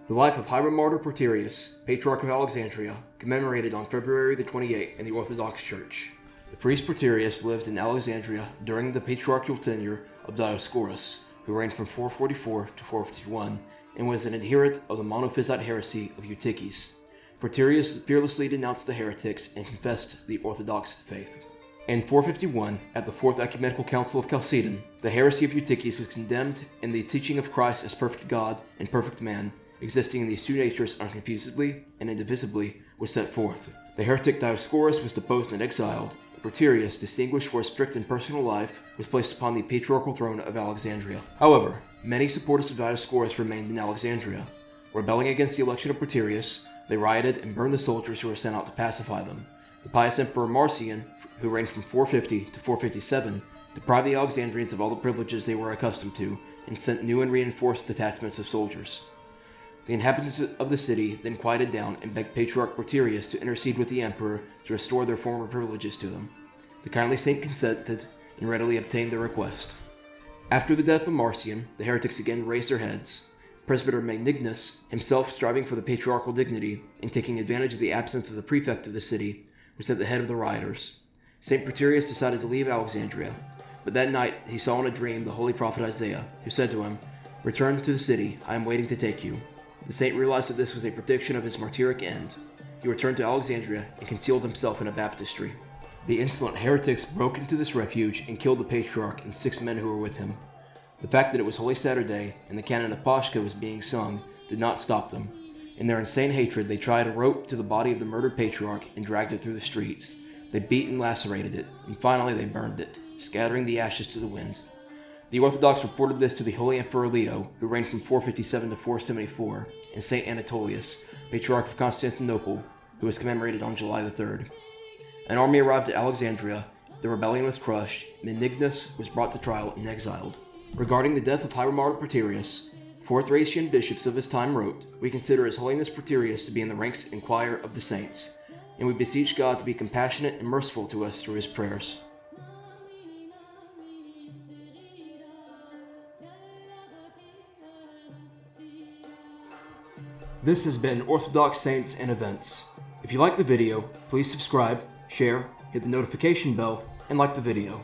The life of Hiram Martyr Proterius, Patriarch of Alexandria, commemorated on February the 28th in the Orthodox Church. The priest Proterius lived in Alexandria during the patriarchal tenure of Dioscorus, who reigned from 444 to 451, and was an adherent of the Monophysite heresy of Eutyches. Proterius fearlessly denounced the heretics and confessed the Orthodox faith. In 451, at the Fourth Ecumenical Council of Chalcedon, the heresy of Eutyches was condemned, and the teaching of Christ as perfect God and perfect man, existing in these two natures unconfusedly and indivisibly, was set forth. The heretic Dioscorus was deposed and exiled. Proterius, distinguished for a strict and personal life, was placed upon the patriarchal throne of Alexandria. However, many supporters of Dioscorus remained in Alexandria. Rebelling against the election of Proterius, they rioted and burned the soldiers who were sent out to pacify them. The pious Emperor Marcian, who reigned from 450 to 457, deprived the Alexandrians of all the privileges they were accustomed to, and sent new and reinforced detachments of soldiers. The inhabitants of the city then quieted down and begged Patriarch Proterius to intercede with the emperor to restore their former privileges to them. The kindly saint consented and readily obtained their request. After the death of Marcian, the heretics again raised their heads. Presbyter Magnignus, himself striving for the patriarchal dignity and taking advantage of the absence of the prefect of the city, was at the head of the rioters. St. Proterius decided to leave Alexandria, but that night he saw in a dream the holy prophet Isaiah, who said to him, "Return to the city, I am waiting to take you." The saint realized that this was a prediction of his martyric end. He returned to Alexandria and concealed himself in a baptistry. The insolent heretics broke into this refuge and killed the patriarch and 6 men who were with him. The fact that it was Holy Saturday and the canon of Pashka was being sung did not stop them. In their insane hatred, they tied a rope to the body of the murdered patriarch and dragged it through the streets. They beat and lacerated it, and finally they burned it, scattering the ashes to the wind. The Orthodox reported this to the Holy Emperor Leo, who reigned from 457 to 474, and St. Anatolius, Patriarch of Constantinople, who was commemorated on July the 3rd. An army arrived at Alexandria, the rebellion was crushed, Magnignus was brought to trial and exiled. Regarding the death of Hiram Martyr Proterius, 4 Thracian bishops of his time wrote, "We consider His Holiness Proterius to be in the ranks and choir of the saints, and we beseech God to be compassionate and merciful to us through his prayers." This has been Orthodox Saints and Events. If you liked the video, please subscribe, share, hit the notification bell, and like the video.